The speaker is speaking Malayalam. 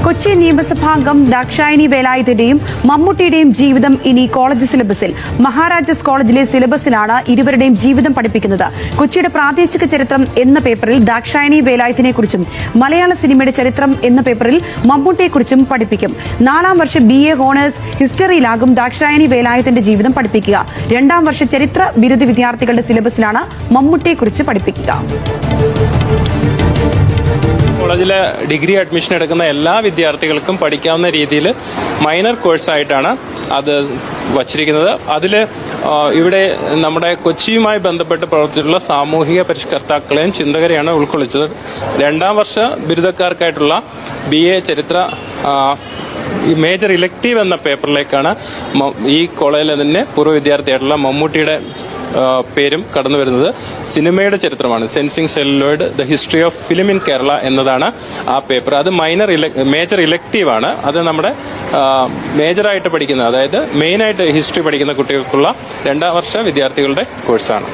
കൊച്ചി നിയമസഭാംഗം ദാക്ഷായണി വേലായുധന്റെയും മമ്മൂട്ടിയുടെയും ജീവിതം ഇനി കോളേജ് സിലബസിൽ. മഹാരാജാസ് കോളേജിലെ സിലബസിലാണ് ഇരുവരുടെയും ജീവിതം പഠിപ്പിക്കുന്നത്. കൊച്ചിയുടെ പ്രാദേശിക ചരിത്രം എന്ന പേപ്പറിൽ ദാക്ഷായണി വേലായുധനെക്കുറിച്ചും മലയാള സിനിമയുടെ ചരിത്രം എന്ന പേപ്പറിൽ മമ്മൂട്ടിയെക്കുറിച്ചും പഠിപ്പിക്കും. 4ാം വർഷ BA ഹോണേഴ്സ് ഹിസ്റ്ററിയിലാകും ദാക്ഷായണി വേലായുധന്റെ ജീവിതം പഠിപ്പിക്കുക. 2ാം വർഷ ചരിത്ര ബിരുദ വിദ്യാർത്ഥികളുടെ സിലബസിലാണ് മമ്മൂട്ടിയെക്കുറിച്ച് പഠിപ്പിക്കുക. കോളേജിലെ ഡിഗ്രി അഡ്മിഷൻ എടുക്കുന്ന എല്ലാ വിദ്യാർത്ഥികൾക്കും പഠിക്കാവുന്ന രീതിയിൽ മൈനർ കോഴ്സായിട്ടാണ് അത് വച്ചിരിക്കുന്നത്. അതിൽ ഇവിടെ നമ്മുടെ കൊച്ചിയുമായി ബന്ധപ്പെട്ട് പ്രവർത്തിച്ചിട്ടുള്ള സാമൂഹിക പരിഷ്കർത്താക്കളെയും ചിന്തകരെയാണ് ഉൾക്കൊള്ളിച്ചത്. 2ാം വർഷ ബിരുദക്കാർക്കായിട്ടുള്ള BA ചരിത്ര മേജർ ഇലക്റ്റീവ് എന്ന പേപ്പറിലേക്കാണ് ഈ കോളേജിലെ തന്നെ പൂർവ്വ വിദ്യാർത്ഥിയായിട്ടുള്ള മമ്മൂട്ടിയുടെ പേരും കടന്നു വരുന്നത്. സിനിമയുടെ ചരിത്രമാണ്. Sensing celluloid the history of film in Kerala എന്നതാണ് ആ പേപ്പർ. അത് മേജർ ഇലക്റ്റീവ് ആണ്. അത് നമ്മുടെ മേജറായിട്ട് പഠിക്കുന്ന, അതായത് മെയിനായിട്ട് ഹിസ്റ്ററി പഠിക്കുന്ന കുട്ടികൾക്കുള്ള 2ാം വർഷ വിദ്യാർത്ഥികളുടെ കോഴ്സാണ്.